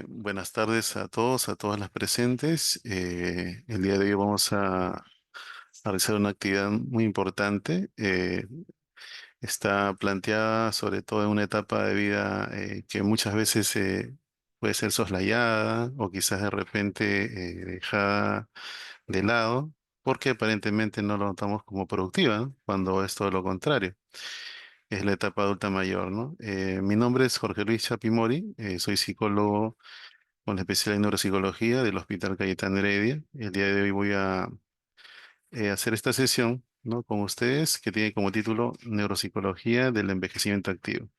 Buenas tardes a todos, a todas las presentes. El día de hoy vamos a realizar una actividad muy importante. Está planteada sobre todo en una etapa de vida que muchas veces puede ser soslayada o quizás de repente dejada de lado, porque aparentemente no lo notamos como productiva, ¿no? Cuando es todo lo contrario. Es la etapa adulta mayor, ¿no? Mi nombre es Jorge Luis Chapimori, soy psicólogo con la especialidad en neuropsicología del Hospital Cayetano Heredia. El día de hoy voy a hacer esta sesión, ¿no? Con ustedes que tiene como título Neuropsicología del envejecimiento activo.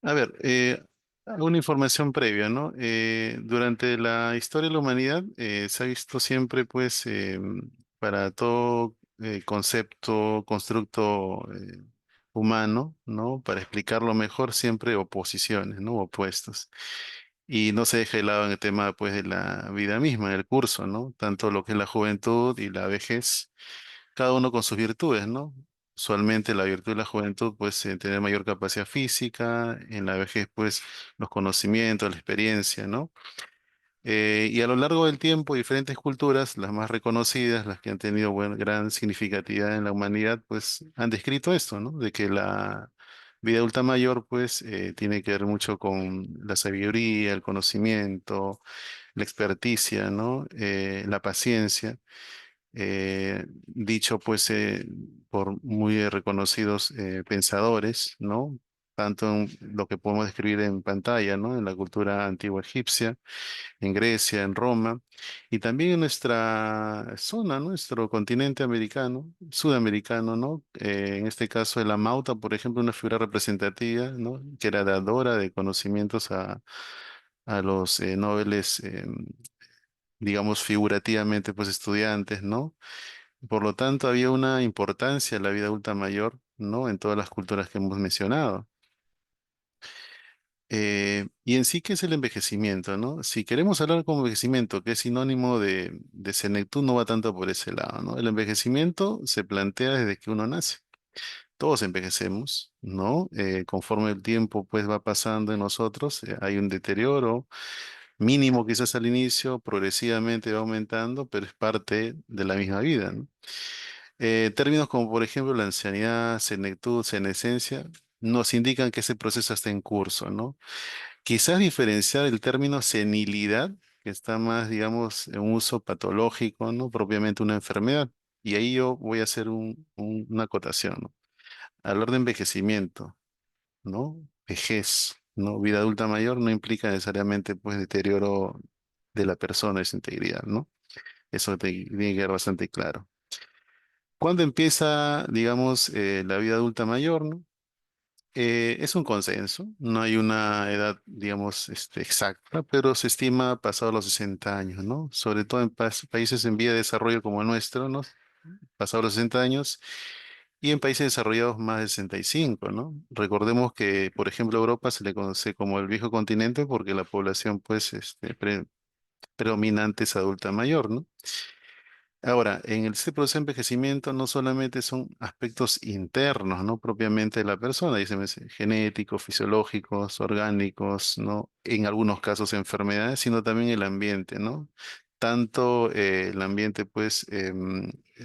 A ver, una información previa, ¿no? Durante la historia de la humanidad se ha visto siempre, pues, para todo concepto, constructo humano, ¿no? Para explicarlo mejor, siempre oposiciones, ¿no? Opuestos. Y no se deja de lado en el tema, pues, de la vida misma, en el curso, ¿no? Tanto lo que es la juventud y la vejez, cada uno con sus virtudes, ¿no? Usualmente la virtud de la juventud, pues, tener mayor capacidad física, en la vejez, pues, los conocimientos, la experiencia, ¿no? Y a lo largo del tiempo, diferentes culturas, las más reconocidas, las que han tenido gran significatividad en la humanidad, pues han descrito esto, ¿no? De que la vida adulta mayor, pues, tiene que ver mucho con la sabiduría, el conocimiento, la experticia, ¿no? La paciencia, dicho, pues, por muy reconocidos pensadores, ¿no? Tanto en lo que podemos describir en pantalla, ¿no? En la cultura antigua egipcia, en Grecia, en Roma, y también en nuestra zona, ¿no? Nuestro continente americano, sudamericano, ¿no? En este caso, el Amauta, por ejemplo, una figura representativa, ¿no? Que era dadora de conocimientos a los nobles, digamos, figurativamente, pues estudiantes, ¿no? Por lo tanto, había una importancia en la vida adulta mayor, ¿no? En todas las culturas que hemos mencionado. Y en sí, ¿qué es el envejecimiento, no? Si queremos hablar como envejecimiento, que es sinónimo de senectud, no va tanto por ese lado, ¿no? El envejecimiento se plantea desde que uno nace. Todos envejecemos, ¿no? Conforme el tiempo pues va pasando en nosotros, hay un deterioro mínimo quizás al inicio, progresivamente va aumentando, pero es parte de la misma vida, ¿no? Términos como por ejemplo la ancianidad, senectud, senescencia, nos indican que ese proceso está en curso, ¿no? Quizás diferenciar el término senilidad, que está más, digamos, en un uso patológico, no propiamente una enfermedad. Y ahí yo voy a hacer una acotación, ¿no? Hablar de envejecimiento, ¿no? Vejez, ¿no? Vida adulta mayor no implica necesariamente, pues, deterioro de la persona, de su integridad, ¿no? Eso tiene que quedar bastante claro. ¿Cuándo empieza, digamos, la vida adulta mayor, ¿no? Es un consenso, no hay una edad, digamos, exacta, pero se estima pasado los 60 años, ¿no? Sobre todo en países en vía de desarrollo como el nuestro, ¿no? Pasado los 60 años y en países desarrollados más de 65, ¿no? Recordemos que, por ejemplo, Europa se le conoce como el viejo continente porque la población, pues, predominante es adulta mayor, ¿no? Ahora, en este proceso de envejecimiento no solamente son aspectos internos, no propiamente de la persona, dicen genéticos, fisiológicos, orgánicos, ¿no? En algunos casos enfermedades, sino también el ambiente, ¿no? Tanto el ambiente, pues,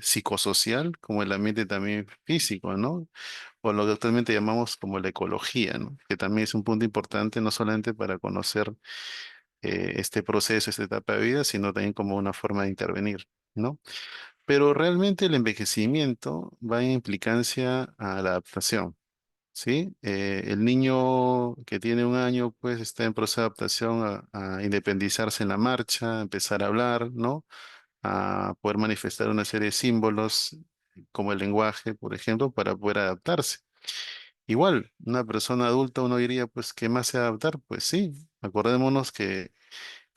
psicosocial como el ambiente también físico, ¿no? O lo que actualmente llamamos como la ecología, ¿no? Que también es un punto importante no solamente para conocer este proceso, esta etapa de vida, sino también como una forma de intervenir, ¿no? Pero realmente el envejecimiento va en implicancia a la adaptación, ¿sí? El niño que tiene un año, pues está en proceso de adaptación a independizarse en la marcha, a empezar a hablar, ¿no? A poder manifestar una serie de símbolos como el lenguaje, por ejemplo, para poder adaptarse. Igual, una persona adulta, uno diría, pues, ¿qué más se va a adaptar? Pues sí, acordémonos que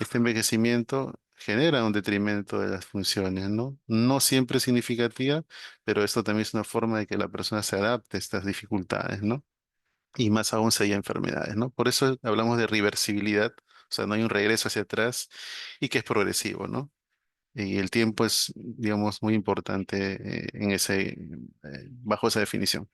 este envejecimiento genera un detrimento de las funciones, ¿no? No siempre es significativa, pero esto también es una forma de que la persona se adapte a estas dificultades, ¿no? Y más aún si hay enfermedades, ¿no? Por eso hablamos de reversibilidad, o sea, no hay un regreso hacia atrás y que es progresivo, ¿no? Y el tiempo es, digamos, muy importante bajo esa definición.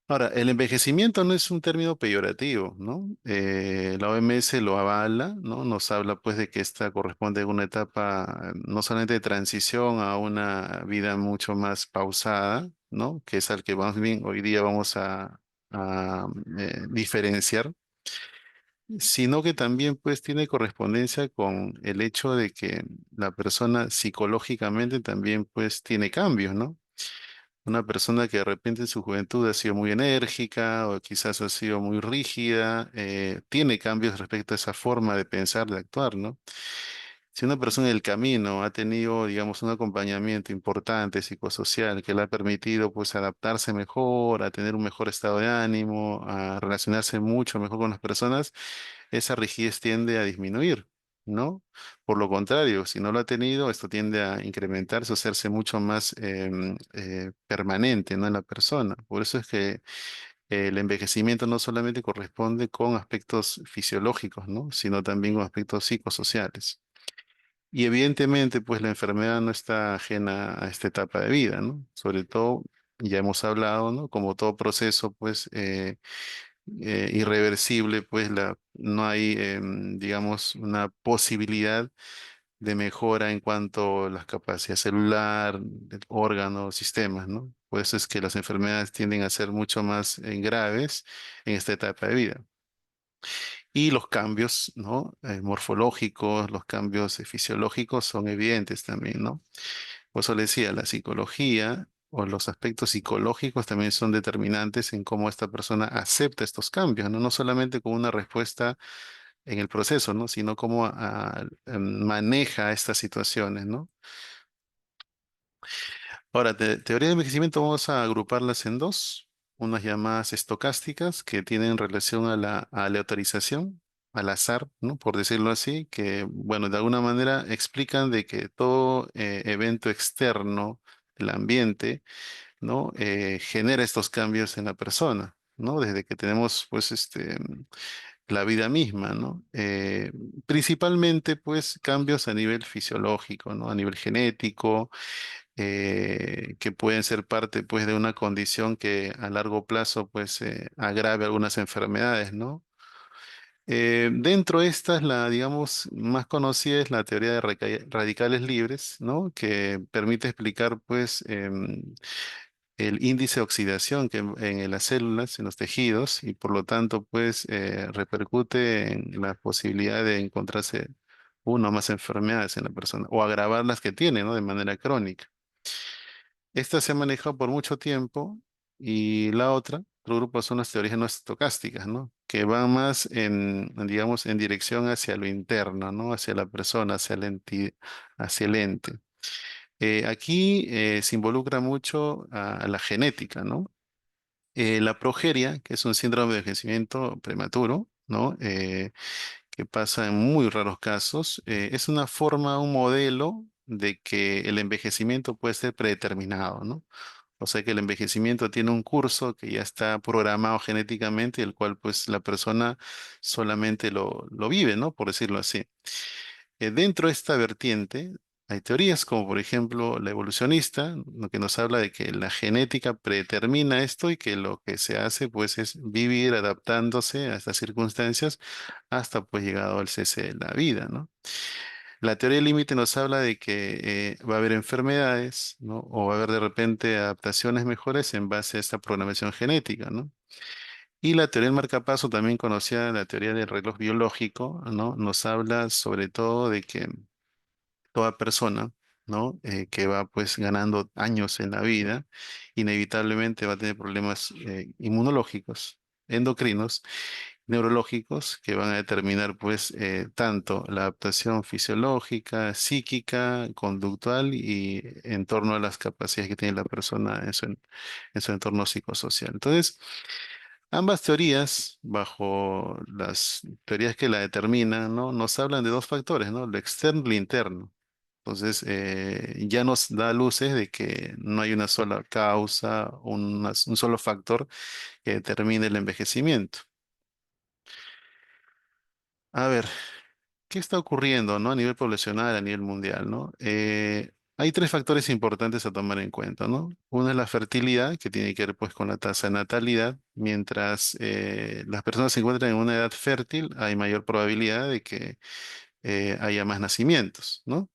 Ahora, el envejecimiento no es un término peyorativo, ¿no? La OMS lo avala, ¿no? Nos habla pues de que esta corresponde a una etapa no solamente de transición a una vida mucho más pausada, ¿no? Que es al que más bien hoy día vamos a diferenciar, sino que también pues tiene correspondencia con el hecho de que la persona psicológicamente también pues tiene cambios, ¿no? Una persona que de repente en su juventud ha sido muy enérgica o quizás ha sido muy rígida, tiene cambios respecto a esa forma de pensar, de actuar, ¿no? Si una persona en el camino ha tenido, digamos, un acompañamiento importante psicosocial que le ha permitido, pues, adaptarse mejor, a tener un mejor estado de ánimo, a relacionarse mucho mejor con las personas, esa rigidez tiende a disminuir, ¿no? Por lo contrario, si no lo ha tenido, esto tiende a incrementarse o hacerse mucho más permanente, ¿no? En la persona. Por eso es que el envejecimiento no solamente corresponde con aspectos fisiológicos, ¿no? Sino también con aspectos psicosociales. Y evidentemente, pues la enfermedad no está ajena a esta etapa de vida, ¿no? Sobre todo, ya hemos hablado, ¿no? Como todo proceso, pues irreversible, pues no hay, digamos, una posibilidad de mejora en cuanto a las capacidades celular, de órganos, sistemas, ¿no? Por eso es que las enfermedades tienden a ser mucho más graves en esta etapa de vida. Y los cambios, ¿no? Morfológicos, los cambios fisiológicos son evidentes también, ¿no? Por eso le decía, la psicología o los aspectos psicológicos también son determinantes en cómo esta persona acepta estos cambios, ¿no? No solamente como una respuesta en el proceso, ¿no? Sino cómo maneja estas situaciones, ¿no? Ahora, teoría de envejecimiento vamos a agruparlas en dos, unas llamadas estocásticas que tienen relación a la aleatorización, al azar, ¿no? Por decirlo así, que, bueno, de alguna manera explican de que todo evento externo del ambiente, ¿no? Genera estos cambios en la persona, ¿no? Desde que tenemos, pues, la vida misma, ¿no? Principalmente, pues, cambios a nivel fisiológico, ¿no? A nivel genético, que pueden ser parte, pues, de una condición que a largo plazo, pues, agrave algunas enfermedades, ¿no? Dentro de estas, la, digamos, más conocida es la teoría de radicales libres, ¿no? Que permite explicar, pues, el índice de oxidación que en las células, en los tejidos, y por lo tanto, pues, repercute en la posibilidad de encontrarse una o más enfermedades en la persona, o agravar las que tiene, ¿no? De manera crónica. Esta se ha manejado por mucho tiempo y la otra, otro grupo son las teorías no estocásticas, ¿no? Que van más digamos, en dirección hacia lo interno, ¿no? Hacia la persona, hacia el ente. Aquí se involucra mucho a la genética, ¿no? La progeria, que es un síndrome de envejecimiento prematuro, ¿no? Que pasa en muy raros casos, es una forma, un modelo de que el envejecimiento puede ser predeterminado, ¿no? O sea que el envejecimiento tiene un curso que ya está programado genéticamente, el cual pues la persona solamente lo vive, ¿no? Por decirlo así. Dentro de esta vertiente hay teorías como por ejemplo la evolucionista, lo que nos habla de que la genética predetermina esto y que lo que se hace pues es vivir adaptándose a estas circunstancias hasta pues llegado al cese de la vida, ¿no? La teoría del límite nos habla de que va a haber enfermedades, ¿no? O va a haber de repente adaptaciones mejores en base a esta programación genética, ¿no? Y la teoría del marcapaso, también conocida la teoría del reloj biológico, ¿no? Nos habla sobre todo de que toda persona, ¿no? Que va pues ganando años en la vida, inevitablemente va a tener problemas inmunológicos, endocrinos, neurológicos, que van a determinar pues tanto la adaptación fisiológica, psíquica, conductual y en torno a las capacidades que tiene la persona en su entorno psicosocial. Entonces, ambas teorías, bajo las teorías que la determinan, ¿no? Nos hablan de dos factores, ¿no? Lo externo y lo interno. Entonces, ya nos da luces de que no hay una sola causa, un solo factor que determine el envejecimiento. A ver, ¿qué está ocurriendo, ¿no? A nivel poblacional, a nivel mundial, ¿no? Hay tres factores importantes a tomar en cuenta, ¿no? Uno es la fertilidad, que tiene que ver pues con la tasa de natalidad. Mientras las personas se encuentran en una edad fértil, hay mayor probabilidad de que haya más nacimientos, ¿no?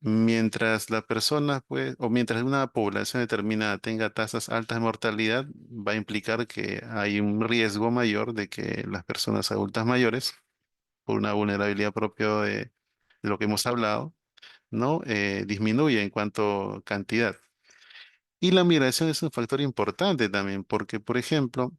Mientras la persona, pues, o mientras una población determinada tenga tasas altas de mortalidad, va a implicar que hay un riesgo mayor de que las personas adultas mayores, por una vulnerabilidad propia de lo que hemos hablado, ¿no? Disminuya en cuanto a cantidad. Y la migración es un factor importante también, porque, por ejemplo,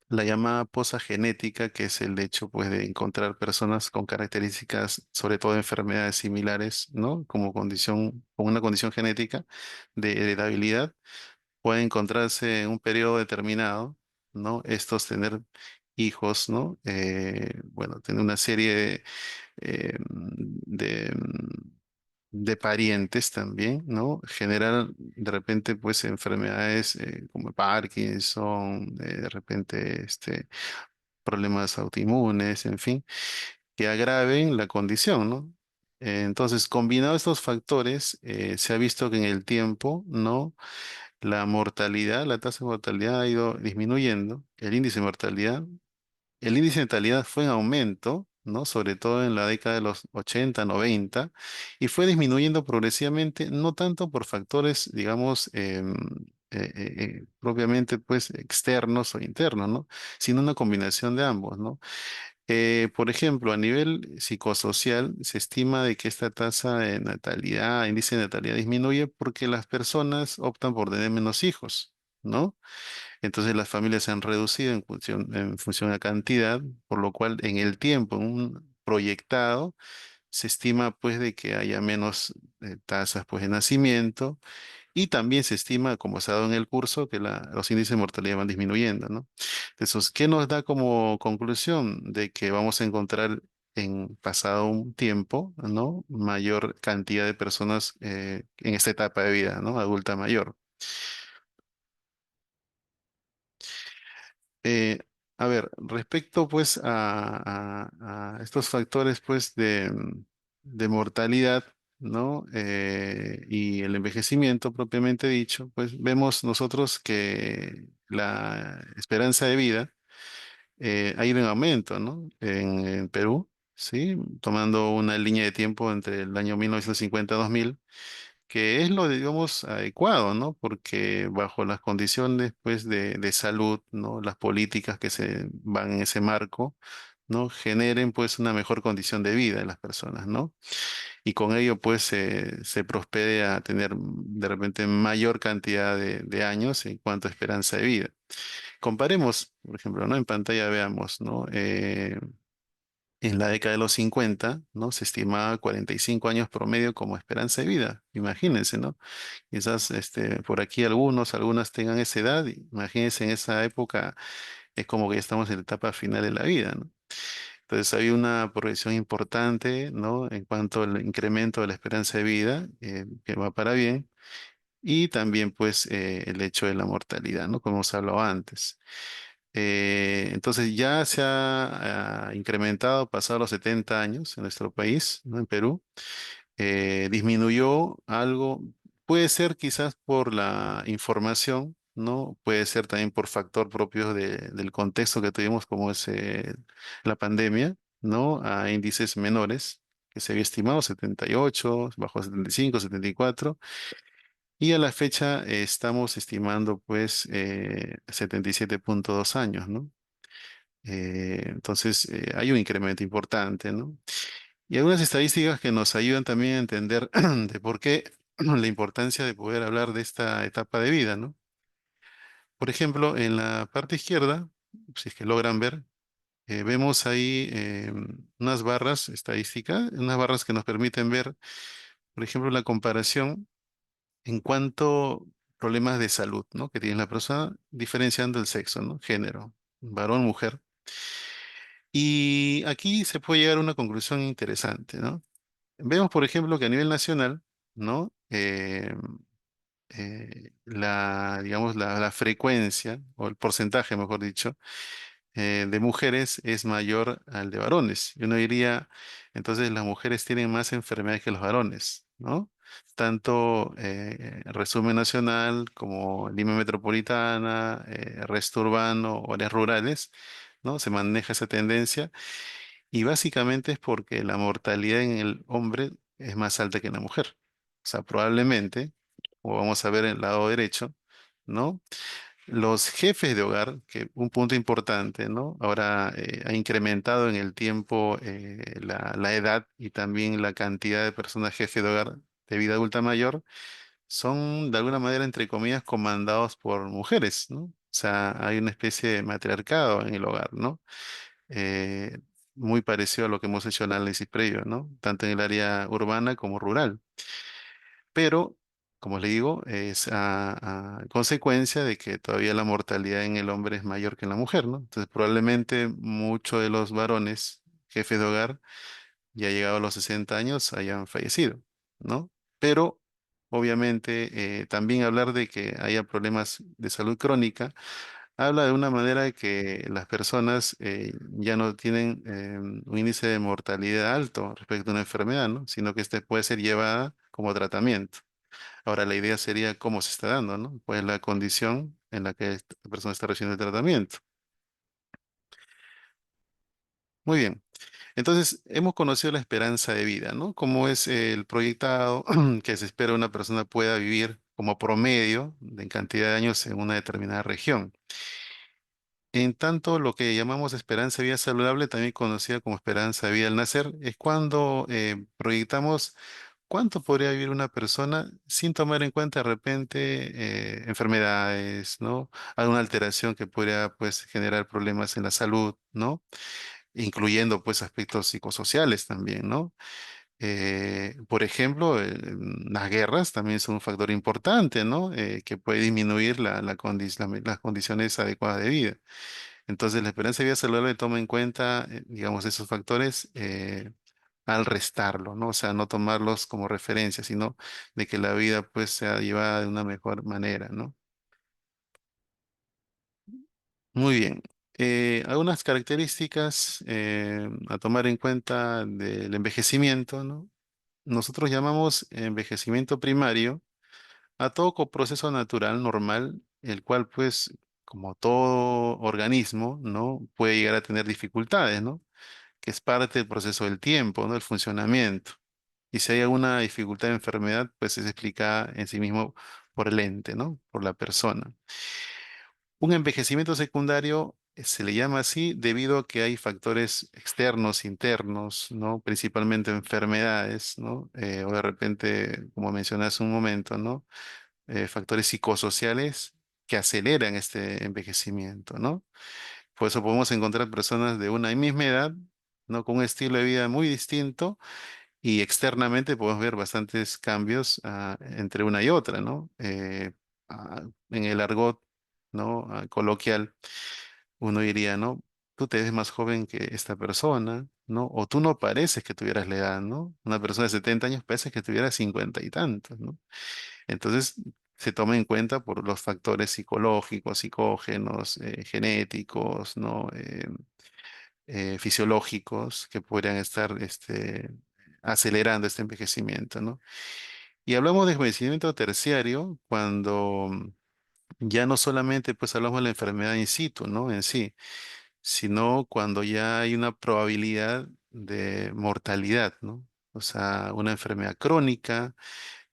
la llamada posa genética, que es el hecho, pues, de encontrar personas con características, sobre todo enfermedades similares, ¿no? Como condición, con una condición genética de heredabilidad, puede encontrarse en un periodo determinado, ¿no? Estos tener hijos, ¿no? Bueno, tener una serie de parientes también, ¿no? Generar de repente pues enfermedades como Parkinson, de repente problemas autoinmunes, en fin, que agraven la condición, ¿no? Entonces, combinados estos factores, se ha visto que en el tiempo, ¿no? La mortalidad, la tasa de mortalidad ha ido disminuyendo, el índice de mortalidad, el índice de natalidad fue en aumento, ¿no? Sobre todo en la década de los 80, 90, y fue disminuyendo progresivamente, no tanto por factores, digamos, propiamente pues externos o internos, ¿no? Sino una combinación de ambos, ¿no? Por ejemplo, a nivel psicosocial, se estima de que esta tasa de natalidad, índice de natalidad disminuye porque las personas optan por tener menos hijos, ¿no? Entonces las familias se han reducido en función a cantidad, por lo cual en el tiempo, en un proyectado, se estima pues de que haya menos tasas pues de nacimiento y también se estima, como se ha dado en el curso, que los índices de mortalidad van disminuyendo, ¿no? Entonces, ¿qué nos da como conclusión? De que vamos a encontrar en pasado un tiempo, ¿no? Mayor cantidad de personas en esta etapa de vida, ¿no? Adulta mayor. Eh, a ver, respecto pues a estos factores pues de mortalidad, ¿no? Y el envejecimiento propiamente dicho, pues vemos nosotros que la esperanza de vida ha ido en aumento, ¿no? En Perú, ¿sí? Tomando una línea de tiempo entre el año 1950 y 2000 que es lo, digamos, adecuado, ¿no? Porque bajo las condiciones, pues, de salud, ¿no? Las políticas que se van en ese marco, ¿no? Generen, pues, una mejor condición de vida de las personas, ¿no? Y con ello, pues, se prospere a tener de repente mayor cantidad de años en cuanto a esperanza de vida. Comparemos, por ejemplo, ¿no? En pantalla veamos, ¿no? En la década de los 50, ¿no? Se estimaba 45 años promedio como esperanza de vida. Imagínense, ¿no? Quizás por aquí algunas tengan esa edad. Imagínense en esa época, es como que ya estamos en la etapa final de la vida, ¿no? Entonces había una progresión importante, ¿no? En cuanto al incremento de la esperanza de vida, que va para bien, y también pues el hecho de la mortalidad, ¿no? Como hemos hablado antes. Entonces ya se ha incrementado, pasado los 70 años en nuestro país, ¿no? En Perú disminuyó algo, puede ser quizás por la información, ¿no? Puede ser también por factor propio del contexto que tuvimos, como es la pandemia, ¿no? A índices menores, que se había estimado 78, bajo 75, 74, y a la fecha estamos estimando pues 77,2 años, ¿no? Entonces hay un incremento importante, ¿no? Y algunas estadísticas que nos ayudan también a entender de por qué la importancia de poder hablar de esta etapa de vida, ¿no? Por ejemplo, en la parte izquierda, si es que logran ver, vemos ahí unas barras estadísticas, unas barras que nos permiten ver, por ejemplo, la comparación en cuanto problemas de salud, ¿no? Que tiene la persona, diferenciando el sexo, ¿no? Género, varón, mujer. Y aquí se puede llegar a una conclusión interesante, ¿no? Vemos, por ejemplo, que a nivel nacional, ¿no? Digamos, la frecuencia, o el porcentaje, mejor dicho, de mujeres es mayor al de varones. Y uno diría, entonces las mujeres tienen más enfermedades que los varones, ¿no? Tanto resumen nacional como Lima Metropolitana, resto urbano o áreas rurales, ¿no? Se maneja esa tendencia y básicamente es porque la mortalidad en el hombre es más alta que en la mujer. O sea, probablemente, como vamos a ver en el lado derecho, ¿no? Los jefes de hogar, que un punto importante, ¿no? Ahora ha incrementado en el tiempo la edad y también la cantidad de personas jefes de hogar de vida adulta mayor, son de alguna manera, entre comillas, comandados por mujeres, ¿no? O sea, hay una especie de matriarcado en el hogar, ¿no? Eh, Muy parecido a lo que hemos hecho en el análisis previo, ¿no? Tanto en el área urbana como rural. Pero, como le digo, es a consecuencia de que todavía la mortalidad en el hombre es mayor que en la mujer, ¿no? Entonces, probablemente muchos de los varones, jefes de hogar, ya llegado a los 60 años, hayan fallecido, ¿no? Pero, obviamente, también hablar de que haya problemas de salud crónica, habla de una manera de que las personas ya no tienen un índice de mortalidad alto respecto a una enfermedad, ¿no? Sino que este puede ser llevada como tratamiento. Ahora, la idea sería cómo se está dando, ¿no? Pues la condición en la que esta persona está recibiendo el tratamiento. Muy bien. Entonces, hemos conocido la esperanza de vida, ¿no? Cómo es el proyectado que se espera una persona pueda vivir como promedio en cantidad de años en una determinada región. En tanto, lo que llamamos esperanza de vida saludable, también conocida como esperanza de vida al nacer, es cuando proyectamos cuánto podría vivir una persona sin tomar en cuenta de repente enfermedades, ¿no? Alguna alteración que podría pues generar problemas en la salud, ¿no? Incluyendo pues aspectos psicosociales también, ¿no? Por ejemplo, las guerras también son un factor importante, ¿no? Que puede disminuir las condiciones adecuadas de vida. Entonces, la esperanza de vida saludable toma en cuenta, digamos, esos factores al restarlo, ¿no? O sea, no tomarlos como referencia, sino de que la vida pues sea llevada de una mejor manera, ¿no? Muy bien. Algunas características a tomar en cuenta del envejecimiento, ¿no? Nosotros llamamos envejecimiento primario a todo proceso natural, normal, el cual pues, como todo organismo, ¿no? Puede llegar a tener dificultades, ¿no? Que es parte del proceso del tiempo, ¿no? El funcionamiento. Y si hay alguna dificultad de enfermedad, pues es explicada en sí mismo por el ente, ¿no? Por la persona. Un envejecimiento secundario se le llama así debido a que hay factores externos, internos, ¿no? Principalmente enfermedades, ¿no? O de repente, como mencioné hace un momento, ¿no? Factores psicosociales que aceleran este envejecimiento, ¿no? Por eso podemos encontrar personas de una misma edad, ¿no? Con un estilo de vida muy distinto y externamente podemos ver bastantes cambios entre una y otra, ¿no? En el argot, ¿no? Coloquial, uno diría, ¿no? Tú te ves más joven que esta persona, ¿no? O tú no pareces que tuvieras la edad, ¿no? Una persona de 70 años parece que tuviera 50 y tantos, ¿no? Entonces, se toma en cuenta por los factores psicológicos, psicógenos, genéticos, ¿no? Fisiológicos que podrían estar acelerando este envejecimiento, ¿no? Y hablamos de envejecimiento terciario cuando ya no solamente pues hablamos de la enfermedad in situ, ¿no? En sí, sino cuando ya hay una probabilidad de mortalidad, ¿no? O sea, una enfermedad crónica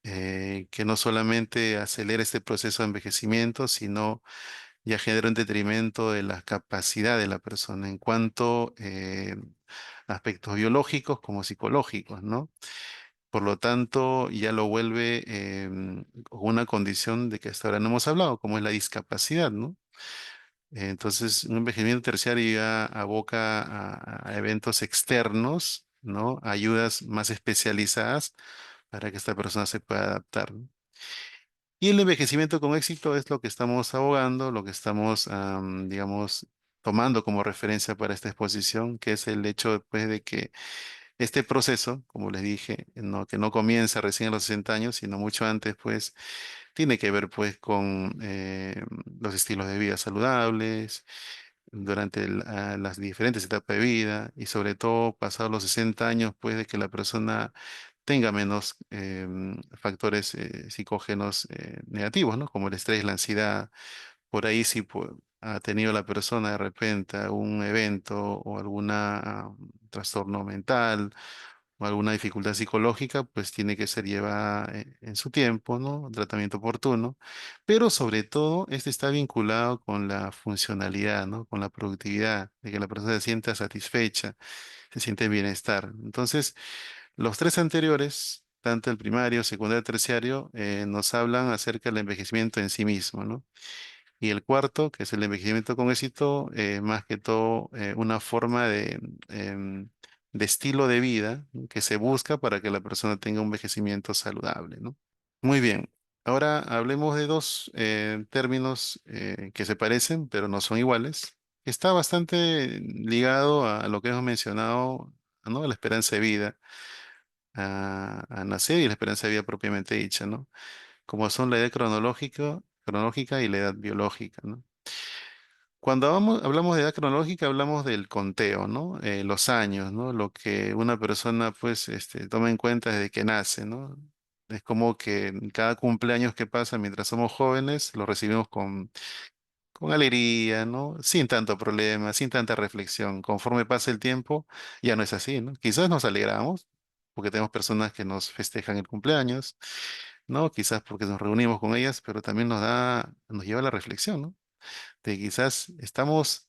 que no solamente acelera este proceso de envejecimiento, sino ya genera un detrimento de la capacidad de la persona en cuanto aspectos biológicos como psicológicos, ¿no? Por lo tanto, ya lo vuelve una condición de que hasta ahora no hemos hablado, como es la discapacidad, ¿no? Entonces, un envejecimiento terciario ya aboca a eventos externos, ¿no? Ayudas más especializadas para que esta persona se pueda adaptar, ¿no? Y el envejecimiento con éxito es lo que estamos abogando, lo que estamos, digamos, tomando como referencia para esta exposición, que es el hecho, pues, de que este proceso, como les dije, que no comienza recién a los 60 años, sino mucho antes, pues, tiene que ver, pues, con los estilos de vida saludables durante las diferentes etapas de vida y sobre todo pasados los 60 años, pues, de que la persona tenga menos factores psicógenos negativos, ¿no? Como el estrés, la ansiedad. Por ahí si ha tenido la persona de repente un evento o alguna trastorno mental o alguna dificultad psicológica, pues tiene que ser llevada en su tiempo, ¿no? Un tratamiento oportuno. Pero sobre todo, este está vinculado con la funcionalidad, ¿no? Con la productividad, de que la persona se sienta satisfecha, se siente en bienestar. Entonces, los tres anteriores, tanto el primario, secundario, terciario, nos hablan acerca del envejecimiento en sí mismo, ¿no? Y el cuarto, que es el envejecimiento con éxito, más que todo una forma em, de estilo de vida, ¿no? Que se busca para que la persona tenga un envejecimiento saludable, ¿no? Muy bien. Ahora hablemos de dos términos que se parecen, pero no son iguales. Está bastante ligado a lo que hemos mencionado, ¿no? A la esperanza de vida, a nacer y la esperanza de vida propiamente dicha, ¿no? Como son la edad cronológica y la edad biológica, ¿no? Cuando hablamos de edad cronológica, hablamos del conteo, ¿no? Los años, ¿no? Lo que una persona, pues, toma en cuenta desde que nace, ¿no? Es como que en cada cumpleaños que pasa mientras somos jóvenes, lo recibimos con alegría, ¿no? Sin tanto problema, sin tanta reflexión. Conforme pasa el tiempo, ya no es así, ¿no? Quizás nos alegramos porque tenemos personas que nos festejan el cumpleaños, ¿no? Quizás porque nos reunimos con ellas, pero también nos lleva a la reflexión, ¿no? De quizás estamos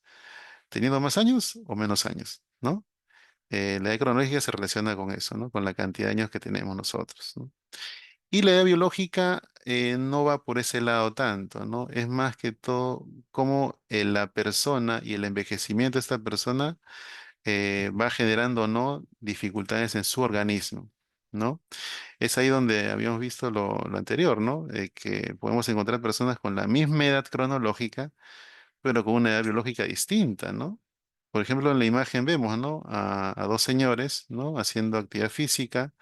teniendo más años o menos años, ¿no? La edad cronológica se relaciona con eso, ¿no? Con la cantidad de años que tenemos nosotros, ¿no? Y la edad biológica no va por ese lado tanto, ¿no? Es más que todo cómo la persona y el envejecimiento de esta persona va generando o no dificultades en su organismo, ¿no? Es ahí donde habíamos visto lo anterior, ¿no? Que podemos encontrar personas con la misma edad cronológica, pero con una edad biológica distinta, ¿no? Por ejemplo, en la imagen vemos, ¿no? A dos señores, ¿no? Haciendo actividad física,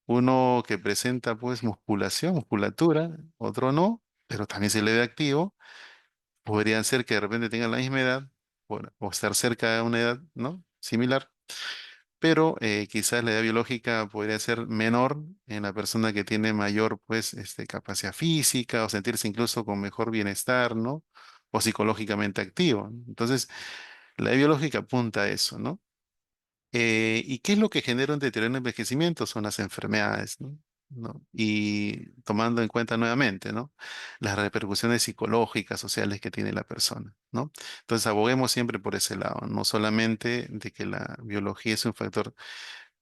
uno que presenta pues musculatura, otro no, pero también se le ve activo. Podrían ser que de repente tengan la misma edad o estar cerca de una edad, ¿no? Similar, pero quizás la edad biológica podría ser menor en la persona que tiene mayor pues capacidad física o sentirse incluso con mejor bienestar, ¿no? O psicológicamente activo. Entonces, la edad biológica apunta a eso, ¿no? ¿Y qué es lo que genera un deterioro en el envejecimiento? Son las enfermedades, ¿no? ¿No? Y tomando en cuenta nuevamente, ¿no? Las repercusiones psicológicas, sociales que tiene la persona, ¿no? Entonces, aboguemos siempre por ese lado, no solamente de que la biología es un factor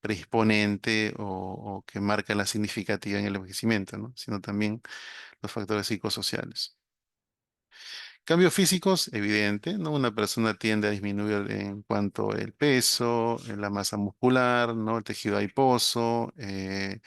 predisponente o que marca la significativa en el envejecimiento, ¿no? Sino también los factores psicosociales. Cambios físicos, evidente, ¿no? Una persona tiende a disminuir en cuanto al peso, la masa muscular, ¿no? El tejido adiposo, el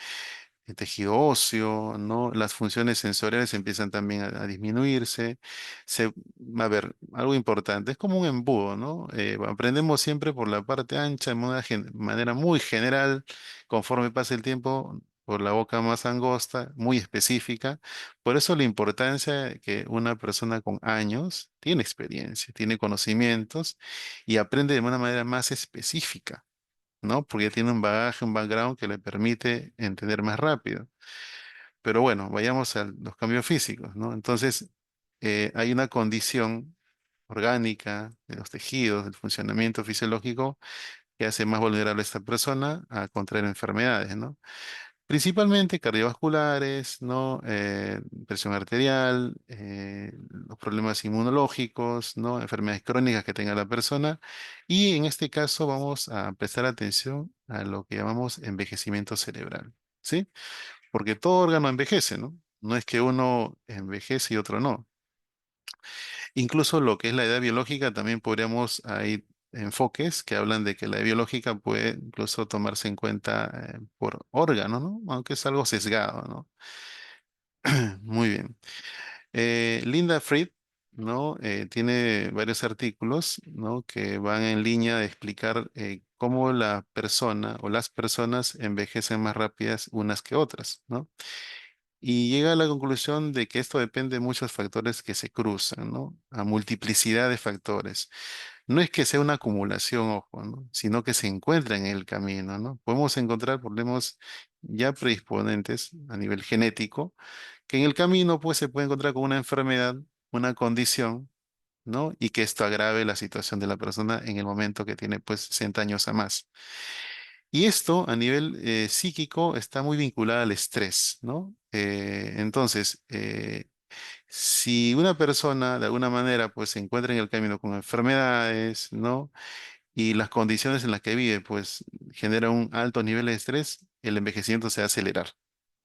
tejido óseo, ¿no? Las funciones sensoriales empiezan también a disminuirse. Se, a ver, algo importante, es como un embudo, ¿no? Aprendemos siempre por la parte ancha, de manera muy general, conforme pasa el tiempo, por la boca más angosta, muy específica. Por eso la importancia de que una persona con años tiene experiencia, tiene conocimientos y aprende de una manera más específica. ¿No? Porque ya tiene un bagaje, un background que le permite entender más rápido. Pero bueno, vayamos a los cambios físicos, ¿no? Entonces, hay una condición orgánica de los tejidos, del funcionamiento fisiológico, que hace más vulnerable a esta persona a contraer enfermedades, ¿no? Principalmente cardiovasculares, ¿no? Presión arterial, los problemas inmunológicos, ¿no? Enfermedades crónicas que tenga la persona. Y en este caso vamos a prestar atención a lo que llamamos envejecimiento cerebral, ¿sí? Porque todo órgano envejece, ¿no? No es que uno envejece y otro no. Incluso lo que es la edad biológica, también podríamos hay enfoques que hablan de que la edad biológica puede incluso tomarse en cuenta por órgano, ¿no? Aunque es algo sesgado, ¿no? Muy bien. Linda Fried, ¿no? Tiene varios artículos, ¿no? Que van en línea de explicar cómo la persona o las personas envejecen más rápidas unas que otras, ¿no? Y llega a la conclusión de que esto depende de muchos factores que se cruzan, ¿no? A multiplicidad de factores. No es que sea una acumulación, ojo, ¿no? Sino que se encuentra en el camino, ¿no? Podemos encontrar problemas ya predisponentes a nivel genético, que en el camino pues se puede encontrar con una enfermedad, una condición, ¿no? Y que esto agrave la situación de la persona en el momento que tiene pues 60 años a más. Y esto a nivel psíquico está muy vinculado al estrés, ¿no? Entonces, si una persona de alguna manera pues se encuentra en el camino con enfermedades, ¿no? Y las condiciones en las que vive pues genera un alto nivel de estrés, el envejecimiento se va a acelerar,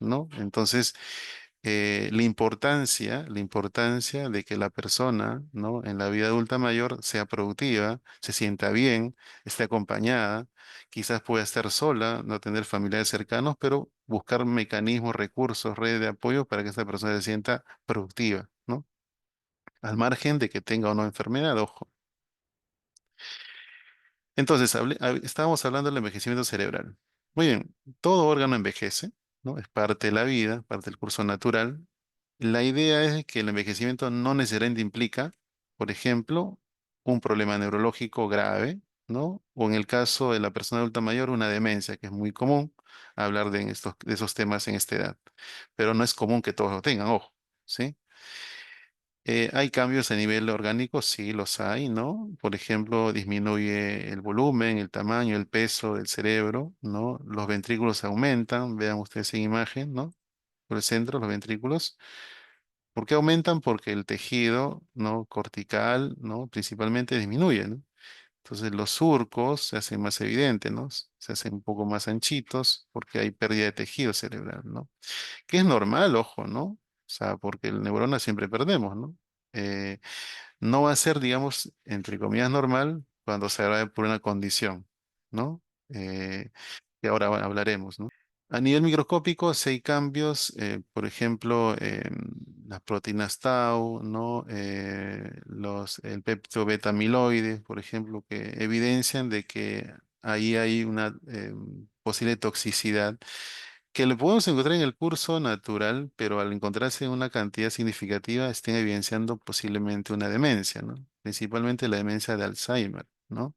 ¿no? Entonces, la importancia de que la persona, ¿no? En la vida adulta mayor sea productiva, se sienta bien, esté acompañada, quizás pueda estar sola, no tener familiares cercanos, pero buscar mecanismos, recursos, redes de apoyo para que esta persona se sienta productiva, ¿no? Al margen de que tenga o no enfermedad, ojo. Entonces, estábamos hablando del envejecimiento cerebral. Muy bien, todo órgano envejece, ¿no? Es parte de la vida, parte del curso natural. La idea es que el envejecimiento no necesariamente implica, por ejemplo, un problema neurológico grave, ¿no? O en el caso de la persona adulta mayor, una demencia, que es muy común hablar de esos temas en esta edad. Pero no es común que todos lo tengan, ojo, ¿sí? ¿Hay cambios a nivel orgánico? Sí, los hay, ¿no? Por ejemplo, disminuye el volumen, el tamaño, el peso del cerebro, ¿no? Los ventrículos aumentan, vean ustedes en imagen, ¿no? Por el centro, los ventrículos. ¿Por qué aumentan? Porque el tejido, ¿no? Cortical, ¿no? Principalmente disminuye, ¿no? Entonces los surcos se hacen más evidentes, ¿no? Se hacen un poco más anchitos porque hay pérdida de tejido cerebral, ¿no? Que es normal, ojo, ¿no? O sea, porque el neurona siempre perdemos, ¿no? Eh, no va a ser, digamos, entre comillas, normal cuando se agrave por una condición, ¿no? Que ahora hablaremos, ¿no? A nivel microscópico, sí hay cambios, por ejemplo, las proteínas tau, ¿no? El pepto beta amiloide, por ejemplo, que evidencian de que ahí hay una posible toxicidad que lo podemos encontrar en el curso natural, pero al encontrarse en una cantidad significativa, estén evidenciando posiblemente una demencia, ¿no? Principalmente la demencia de Alzheimer, ¿no?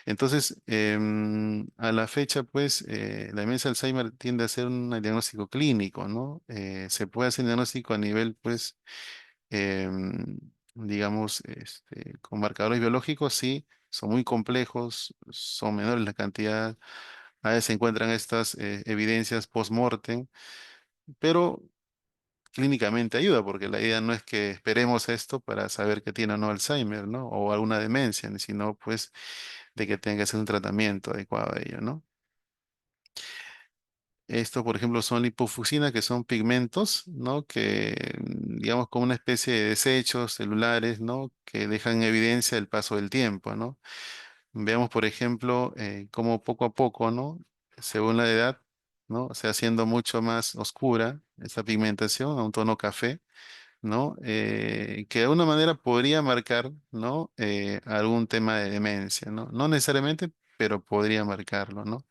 Entonces, a la fecha, pues, la demencia de Alzheimer tiende a ser un diagnóstico clínico, ¿no? Se puede hacer un diagnóstico a nivel, pues, digamos, con marcadores biológicos, sí, son muy complejos, son menores la cantidad, a veces se encuentran estas evidencias post-mortem, pero clínicamente ayuda, porque la idea no es que esperemos esto para saber que tiene o no Alzheimer, ¿no? O alguna demencia, sino, pues, de que tenga que hacer un tratamiento adecuado de ello, ¿no? Esto, por ejemplo, son lipofuscinas, que son pigmentos, ¿no? Que, digamos, como una especie de desechos celulares, ¿no? Que dejan en evidencia el paso del tiempo, ¿no? Veamos, por ejemplo, cómo poco a poco, ¿no? Según la edad, ¿no? Se va haciendo mucho más oscura esta pigmentación a un tono café, ¿no? Que de alguna manera podría marcar, ¿no? Algún tema de demencia, ¿no? No necesariamente, pero podría marcarlo, ¿no?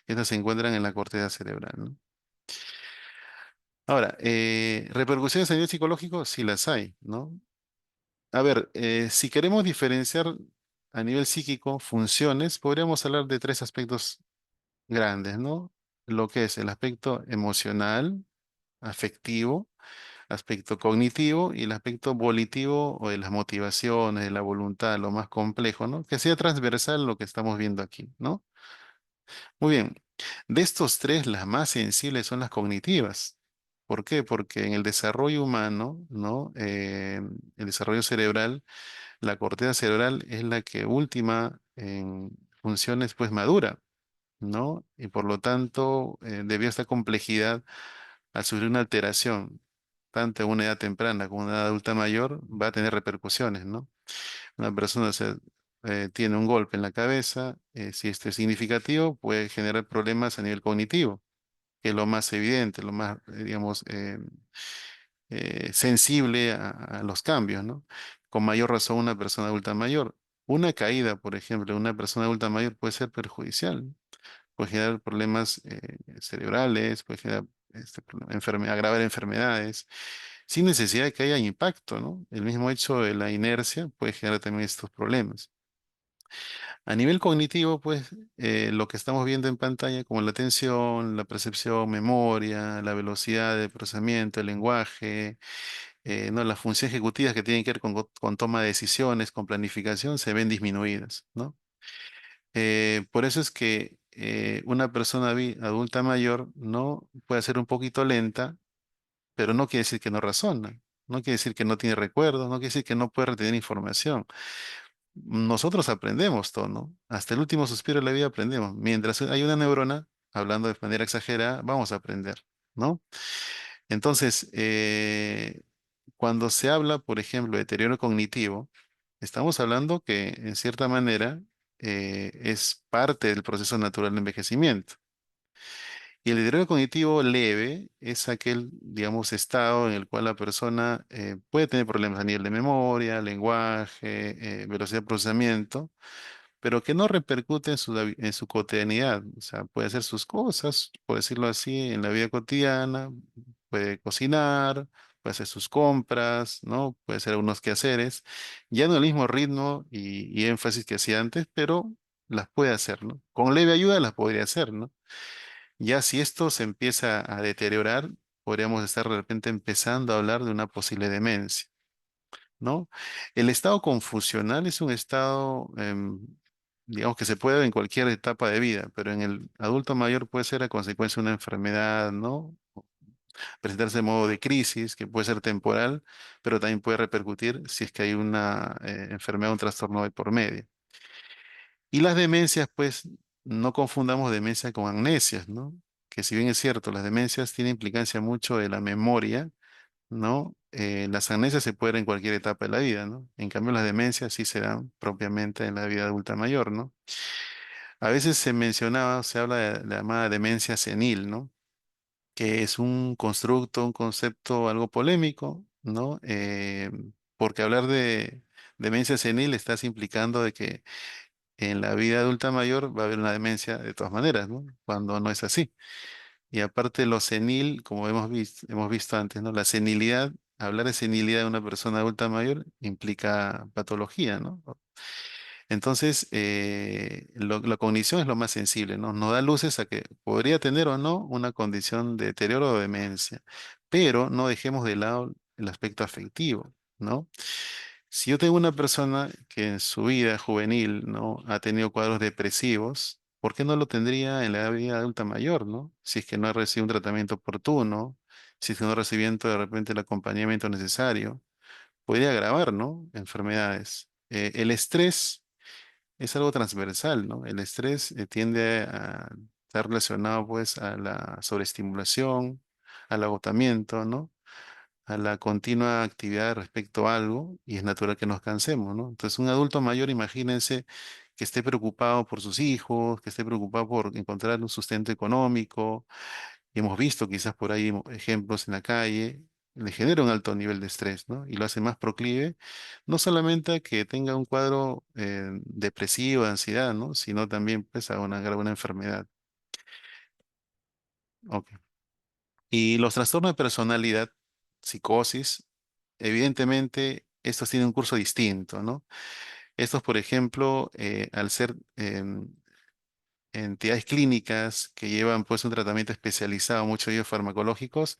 Estas se encuentran en la corteza cerebral, ¿no? Ahora, repercusiones a nivel psicológico, sí las hay, ¿no? A ver, si queremos diferenciar a nivel psíquico funciones, podríamos hablar de tres aspectos grandes, ¿no? Lo que es el aspecto emocional, afectivo, aspecto cognitivo y el aspecto volitivo o de las motivaciones, de la voluntad, lo más complejo, ¿no? Que sea transversal lo que estamos viendo aquí, ¿no? Muy bien. De estos tres, las más sensibles son las cognitivas. ¿Por qué? Porque en el desarrollo humano, ¿no? El desarrollo cerebral, la corteza cerebral es la que última en funciones, pues madura, ¿no? Y por lo tanto, debido a esta complejidad, al sufrir una alteración, tanto en una edad temprana como en una edad adulta mayor, va a tener repercusiones, ¿no? Una persona tiene un golpe en la cabeza, si esto es significativo, puede generar problemas a nivel cognitivo, que es lo más evidente, lo más, digamos, sensible a los cambios, ¿no? Con mayor razón una persona adulta mayor. Una caída, por ejemplo, de una persona adulta mayor puede ser perjudicial, puede generar problemas cerebrales, puede generar agravar enfermedades, sin necesidad de que haya impacto, ¿no? El mismo hecho de la inercia puede generar también estos problemas. A nivel cognitivo, pues, lo que estamos viendo en pantalla, como la atención, la percepción, memoria, la velocidad de procesamiento, el lenguaje, ¿no? Las funciones ejecutivas que tienen que ver con toma de decisiones, con planificación, se ven disminuidas, ¿no? Por eso es que una persona adulta mayor no puede ser un poquito lenta, pero no quiere decir que no razona, no quiere decir que no tiene recuerdos, no quiere decir que no puede retener información. Nosotros aprendemos todo, ¿no? Hasta el último suspiro de la vida aprendemos. Mientras hay una neurona, hablando de manera exagerada, vamos a aprender, ¿no? Entonces, cuando se habla, por ejemplo, de deterioro cognitivo, estamos hablando que, en cierta manera, es parte del proceso natural de envejecimiento. Y el deterioro cognitivo leve es aquel, digamos, estado en el cual la persona puede tener problemas a nivel de memoria, lenguaje, velocidad de procesamiento, pero que no repercute en en su cotidianidad. O sea, puede hacer sus cosas, por decirlo así, en la vida cotidiana, puede cocinar, puede hacer sus compras, ¿no? Puede hacer algunos quehaceres, ya no el mismo ritmo y énfasis que hacía antes, pero las puede hacer, ¿no? Con leve ayuda las podría hacer, ¿no? Ya si esto se empieza a deteriorar, podríamos estar de repente empezando a hablar de una posible demencia, ¿no? El estado confusional es un estado, digamos, que se puede dar en cualquier etapa de vida, pero en el adulto mayor puede ser a consecuencia de una enfermedad, ¿no? Presentarse de modo de crisis, que puede ser temporal, pero también puede repercutir si es que hay una enfermedad, un trastorno de por medio. Y las demencias, pues, no confundamos demencia con amnesias, ¿no? Que si bien es cierto, las demencias tienen implicancia mucho de la memoria, ¿no? Las amnesias se pueden dar en cualquier etapa de la vida, ¿no? En cambio, las demencias sí se dan propiamente en la vida adulta mayor, ¿no? A veces se mencionaba, se habla de la llamada demencia senil, ¿no? Que es un constructo, un concepto algo polémico, ¿no? Porque hablar de demencia senil estás implicando de que en la vida adulta mayor va a haber una demencia de todas maneras, ¿no? Cuando no es así. Y aparte lo senil, como hemos visto antes, ¿no? La senilidad, hablar de senilidad de una persona adulta mayor implica patología, ¿no? Entonces, la cognición es lo más sensible, ¿no? Nos da luces a que podría tener o no una condición de deterioro o demencia, pero no dejemos de lado el aspecto afectivo, ¿no? Si yo tengo una persona que en su vida juvenil, ¿no? Ha tenido cuadros depresivos, ¿por qué no lo tendría en la vida adulta mayor, ¿no? Si es que no ha recibido un tratamiento oportuno, si es que no ha recibido de repente el acompañamiento necesario, podría agravar, ¿no? Enfermedades. El estrés es algo transversal, ¿no? El estrés tiende a estar relacionado, pues, a la sobreestimulación, al agotamiento, ¿no? A la continua actividad respecto a algo y es natural que nos cansemos, ¿no? Entonces, un adulto mayor, imagínense que esté preocupado por sus hijos, que esté preocupado por encontrar un sustento económico. Y hemos visto quizás por ahí ejemplos en la calle, le genera un alto nivel de estrés, ¿no? Y lo hace más proclive, no solamente a que tenga un cuadro depresivo, de ansiedad, ¿no? Sino también, pues, a una enfermedad. Ok. Y los trastornos de personalidad, psicosis, evidentemente, estos tienen un curso distinto, ¿no? Estos, por ejemplo, al ser entidades clínicas que llevan pues un tratamiento especializado, muchos de ellos farmacológicos,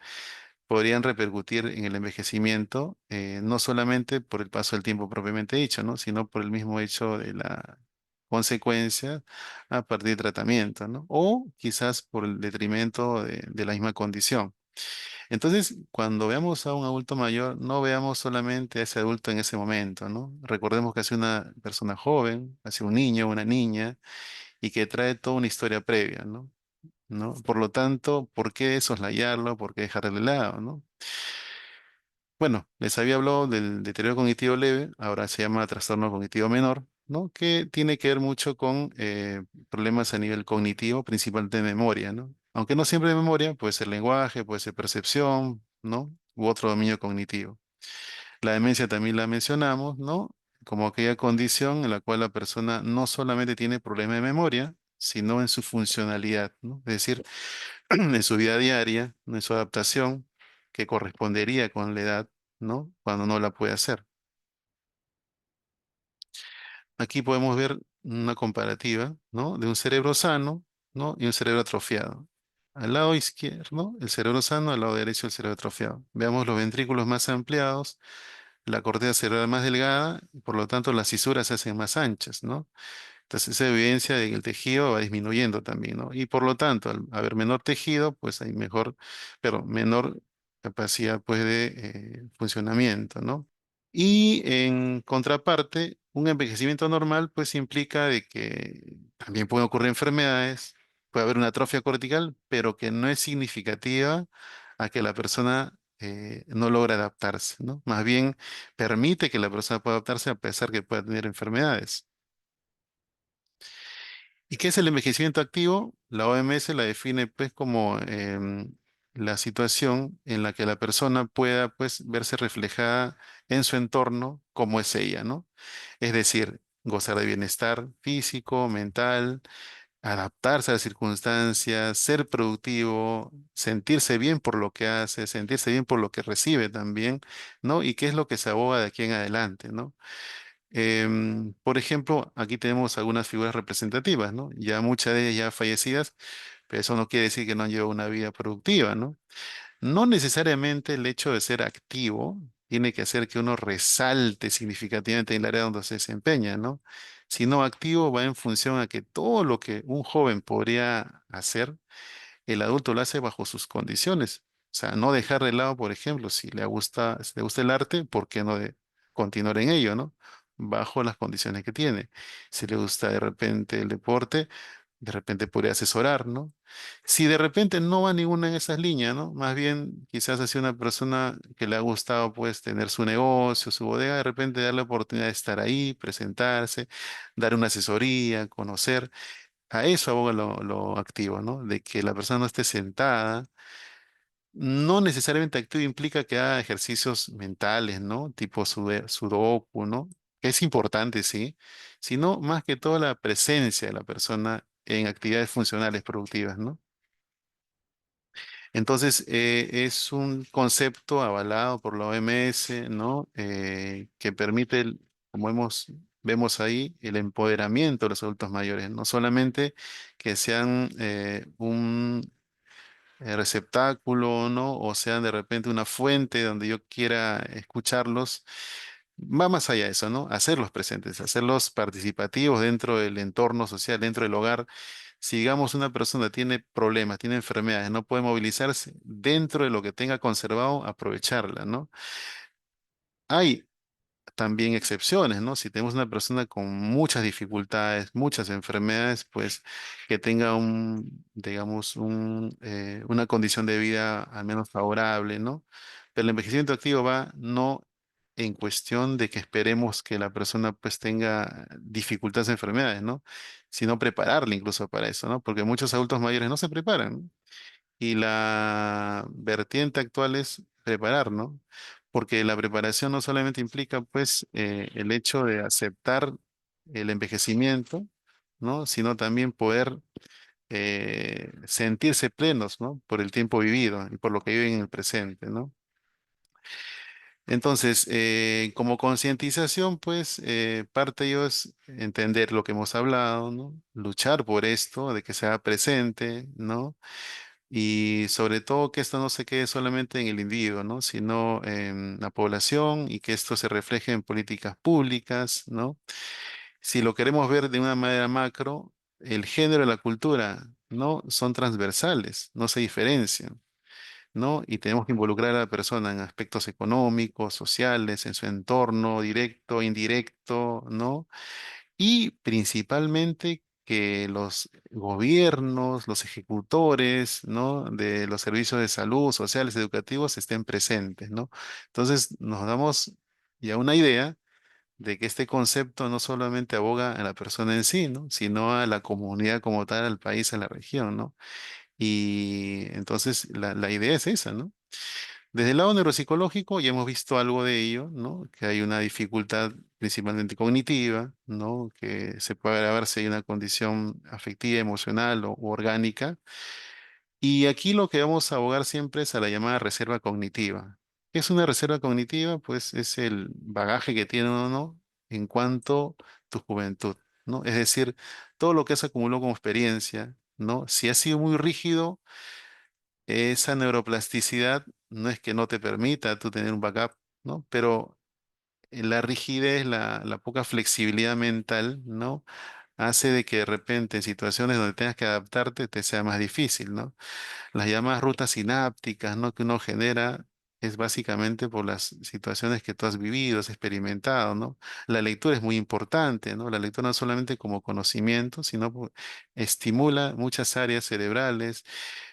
podrían repercutir en el envejecimiento, no solamente por el paso del tiempo propiamente dicho, ¿no? Sino por el mismo hecho de la consecuencia a partir de tratamiento, ¿no? O quizás por el detrimento de la misma condición. Entonces, cuando veamos a un adulto mayor, no veamos solamente a ese adulto en ese momento, ¿no? Recordemos que es una persona joven, hace un niño, una niña, y que trae toda una historia previa, ¿no? ¿No? Por lo tanto, ¿por qué soslayarlo? ¿Por qué dejarlo de lado, ¿no? Bueno, les había hablado del deterioro cognitivo leve, ahora se llama trastorno cognitivo menor, ¿no? Que tiene que ver mucho con problemas a nivel cognitivo, principalmente de memoria, ¿no? Aunque no siempre de memoria, puede ser lenguaje, puede ser percepción, ¿no? U otro dominio cognitivo. La demencia también la mencionamos, ¿no? Como aquella condición en la cual la persona no solamente tiene problemas de memoria, sino en su funcionalidad, ¿no? Es decir, en su vida diaria, ¿no? En su adaptación, que correspondería con la edad, ¿no? Cuando no la puede hacer. Aquí podemos ver una comparativa, ¿no? De un cerebro sano, ¿no? Y un cerebro atrofiado. Al lado izquierdo, el cerebro sano, al lado derecho, el cerebro atrofiado. Veamos los ventrículos más ampliados, la corteza cerebral más delgada, y por lo tanto las cisuras se hacen más anchas, ¿no? Entonces, esa evidencia de que el tejido va disminuyendo también, ¿no? Y por lo tanto, al haber menor tejido, pues hay mejor, pero menor capacidad, pues, de funcionamiento, ¿no? Y en contraparte, un envejecimiento normal, pues, implica de que también pueden ocurrir enfermedades, puede haber una atrofia cortical, pero que no es significativa a que la persona no logra adaptarse, ¿no? Más bien permite que la persona pueda adaptarse a pesar que pueda tener enfermedades. ¿Y qué es el envejecimiento activo? La OMS la define pues como la situación en la que la persona pueda pues verse reflejada en su entorno como es ella, ¿no? Es decir, gozar de bienestar físico, mental, adaptarse a las circunstancias, ser productivo, sentirse bien por lo que hace, sentirse bien por lo que recibe también, ¿no? Y qué es lo que se aboga de aquí en adelante, ¿no? Por ejemplo, aquí tenemos algunas figuras representativas, ¿no? Ya muchas de ellas ya fallecidas, pero eso no quiere decir que no han llevado una vida productiva, ¿no? No necesariamente el hecho de ser activo tiene que hacer que uno resalte significativamente en el área donde se desempeña, ¿no? Sino activo va en función a que todo lo que un joven podría hacer, el adulto lo hace bajo sus condiciones. O sea, no dejar de lado, por ejemplo, si le gusta el arte, ¿por qué no continuar en ello, ¿no? Bajo las condiciones que tiene. Si le gusta de repente el deporte, de repente podría asesorar, ¿no? Si de repente no va ninguna en esas líneas, ¿no? Más bien, quizás ha sido una persona que le ha gustado, pues, tener su negocio, su bodega, de repente darle la oportunidad de estar ahí, presentarse, dar una asesoría, conocer. A eso aboga lo activo, ¿no? De que la persona no esté sentada. No necesariamente activo implica que haga ejercicios mentales, ¿no? Tipo sudoku, ¿no? Que es importante, sí, sino más que todo la presencia de la persona en actividades funcionales productivas, ¿no? Entonces, es un concepto avalado por la OMS, ¿no? Que permite, como vemos ahí, el empoderamiento de los adultos mayores, no solamente que sean un receptáculo, ¿no? O sean de repente una fuente donde yo quiera escucharlos. Va más allá de eso, ¿no? Hacerlos presentes, hacerlos participativos dentro del entorno social, dentro del hogar. Si digamos una persona tiene problemas, tiene enfermedades, no puede movilizarse, dentro de lo que tenga conservado, aprovecharla, ¿no? Hay también excepciones, ¿no? Si tenemos una persona con muchas dificultades, muchas enfermedades, pues que tenga digamos, una condición de vida al menos favorable, ¿no? Pero el envejecimiento activo va no en cuestión de que esperemos que la persona pues tenga dificultades, enfermedades, ¿no? Sino prepararle incluso para eso, ¿no? Porque muchos adultos mayores no se preparan, ¿no? Y la vertiente actual es preparar, ¿no? Porque la preparación no solamente implica, pues, el hecho de aceptar el envejecimiento, ¿no? Sino también poder sentirse plenos, ¿no? Por el tiempo vivido y por lo que viven en el presente, ¿no? Entonces, como concientización, pues, parte de ello es entender lo que hemos hablado, ¿no? Luchar por esto, de que sea presente, ¿no? Y sobre todo que esto no se quede solamente en el individuo, ¿no? Sino en la población y que esto se refleje en políticas públicas, ¿no? Si lo queremos ver de una manera macro, el género y la cultura, ¿no? Son transversales, no se diferencian, ¿no? Y tenemos que involucrar a la persona en aspectos económicos, sociales, en su entorno directo, indirecto, ¿no? Y principalmente que los gobiernos, los ejecutores, ¿no? De los servicios de salud, sociales, educativos estén presentes, ¿no? Entonces nos damos ya una idea de que este concepto no solamente aboga a la persona en sí, ¿no? Sino a la comunidad como tal, al país, a la región, ¿no? Y entonces la idea es esa, ¿no? Desde el lado neuropsicológico ya hemos visto algo de ello, ¿no? Que hay una dificultad principalmente cognitiva, ¿no? Que se puede agravar si hay una condición afectiva, emocional o u orgánica. Y aquí lo que vamos a abogar siempre es a la llamada reserva cognitiva. ¿Qué es una reserva cognitiva? Pues es el bagaje que tiene uno en cuanto a tu juventud, ¿no? Es decir, todo lo que se acumuló como experiencia, ¿no? Si ha sido muy rígido, esa neuroplasticidad no es que no te permita tú tener un backup, ¿no? Pero la rigidez, la poca flexibilidad mental, ¿no? Hace de que de repente en situaciones donde tengas que adaptarte te sea más difícil, ¿no? Las llamadas rutas sinápticas, ¿no? Que uno genera es básicamente por las situaciones que tú has vivido, has experimentado, ¿no? La lectura es muy importante, ¿no? La lectura no solamente como conocimiento, sino estimula muchas áreas cerebrales,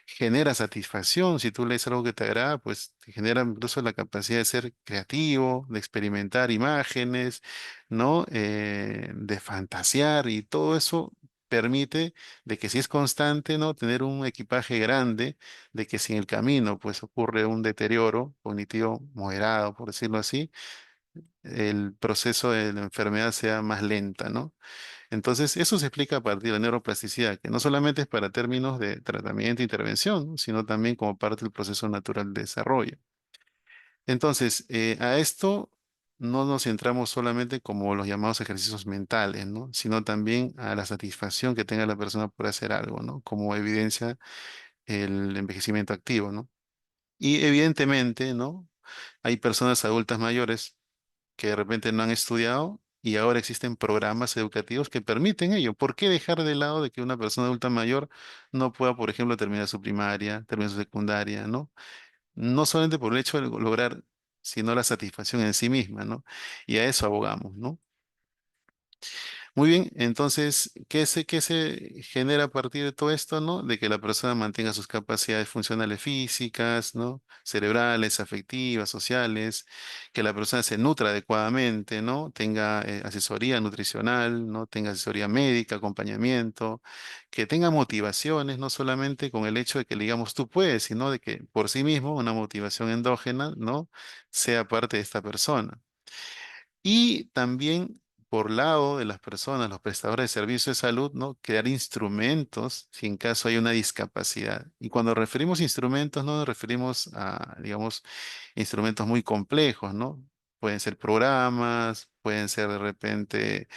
genera satisfacción. Si tú lees algo que te agrada, pues te genera incluso la capacidad de ser creativo, de experimentar imágenes, ¿no? De fantasear y todo eso permite de que si es constante, ¿no? Tener un equipaje grande, de que si en el camino pues ocurre un deterioro cognitivo moderado, por decirlo así, el proceso de la enfermedad sea más lenta, ¿no? Entonces, eso se explica a partir de la neuroplasticidad, que no solamente es para términos de tratamiento e intervención, ¿no? Sino también como parte del proceso natural de desarrollo. Entonces, a esto no nos centramos solamente como los llamados ejercicios mentales, ¿no? Sino también a la satisfacción que tenga la persona por hacer algo, ¿no? Como evidencia el envejecimiento activo, ¿no? Y evidentemente, ¿no? Hay personas adultas mayores que de repente no han estudiado y ahora existen programas educativos que permiten ello. ¿Por qué dejar de lado de que una persona adulta mayor no pueda, por ejemplo, terminar su primaria, terminar su secundaria, ¿no? No solamente por el hecho de lograr, sino la satisfacción en sí misma, ¿no? Y a eso abogamos, ¿no? Muy bien, entonces, ¿qué se genera a partir de todo esto, ¿no? De que la persona mantenga sus capacidades funcionales físicas, ¿no? Cerebrales, afectivas, sociales, que la persona se nutra adecuadamente, ¿no? Tenga asesoría nutricional, ¿no? Tenga asesoría médica, acompañamiento, que tenga motivaciones, no solamente con el hecho de que le digamos tú puedes, sino de que por sí mismo una motivación endógena, ¿no? Sea parte de esta persona. Y también por lado de las personas, los prestadores de servicios de salud, ¿no? Crear instrumentos si en caso hay una discapacidad. Y cuando referimos instrumentos, no nos referimos a, digamos, instrumentos muy complejos, ¿no? Pueden ser programas, pueden ser de repente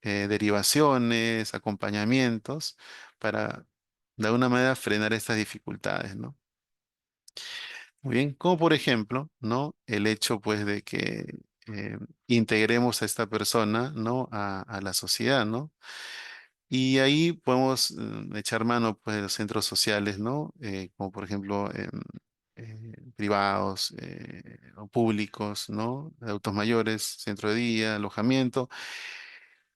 derivaciones, acompañamientos, para de alguna manera frenar estas dificultades, ¿no? Muy bien, como por ejemplo, ¿no? El hecho pues de que eh, integremos a esta persona, ¿no? A la sociedad, ¿no? Y ahí podemos echar mano pues de los centros sociales, ¿no? Como por ejemplo privados o públicos, ¿no? Adultos mayores, centro de día, alojamiento.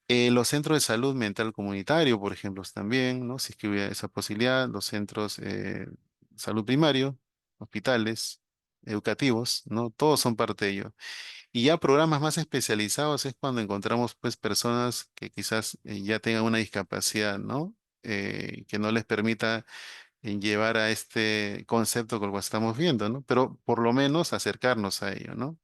Los centros de salud mental comunitario, por ejemplo, también, ¿no? Si es que hubiera esa posibilidad, los centros de salud primario, hospitales, educativos, ¿no? Todos son parte de ello. Y ya programas más especializados es cuando encontramos, pues, personas que quizás ya tengan una discapacidad, ¿no? Que no les permita llevar a este concepto con el cual estamos viendo, ¿no? Pero por lo menos acercarnos a ello, ¿no?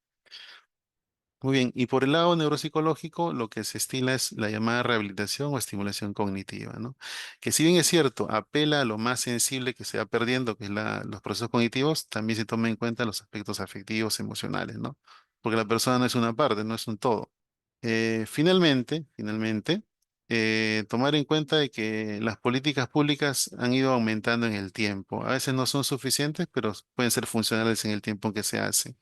Muy bien, y por el lado neuropsicológico, lo que se estila es la llamada rehabilitación o estimulación cognitiva, ¿no? Que si bien es cierto, apela a lo más sensible que se va perdiendo, que es los procesos cognitivos, también se toma en cuenta los aspectos afectivos, emocionales, ¿no? Porque la persona no es una parte, no es un todo. Finalmente, tomar en cuenta de que las políticas públicas han ido aumentando en el tiempo. A veces no son suficientes, pero pueden ser funcionales en el tiempo en que se hace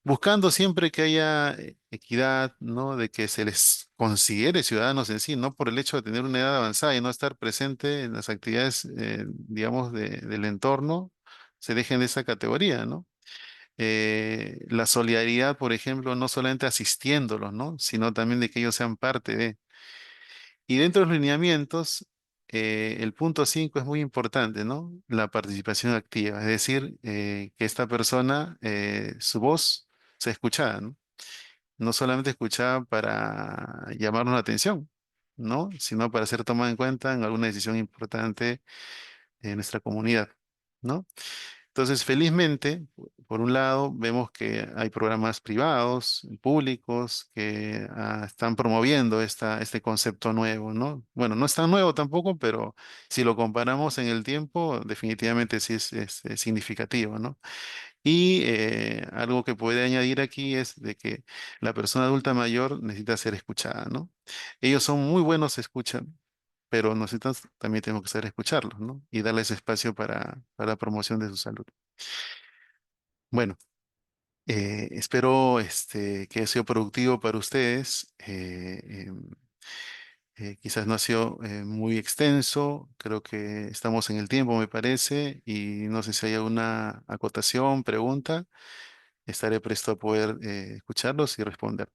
buscando siempre que haya equidad, ¿no? De que se les considere ciudadanos en sí, no por el hecho de tener una edad avanzada y no estar presente en las actividades, digamos, del entorno, se dejen de esa categoría, ¿no? La solidaridad, por ejemplo, no solamente asistiéndolos, ¿no? Sino también de que ellos sean parte de. Y dentro de los lineamientos, el punto 5 es muy importante, ¿no? La participación activa, es decir, que esta persona, su voz sea escuchada, ¿no? No solamente escuchada para llamarnos la atención, ¿no? Sino para ser tomada en cuenta en alguna decisión importante en nuestra comunidad, ¿no? Entonces, felizmente, por un lado, vemos que hay programas privados, públicos, que están promoviendo este concepto nuevo, ¿no? Bueno, no es tan nuevo tampoco, pero si lo comparamos en el tiempo, definitivamente sí es significativo, ¿no? Y algo que puede añadir aquí es de que la persona adulta mayor necesita ser escuchada, ¿no? Ellos son muy buenos, escuchan, pero nosotros también tenemos que saber escucharlos, ¿no? Y darles espacio para la promoción de su salud. Bueno, espero que haya sido productivo para ustedes. Quizás no ha sido muy extenso, creo que estamos en el tiempo, me parece, y no sé si hay alguna acotación, pregunta. Estaré presto a poder escucharlos y responder.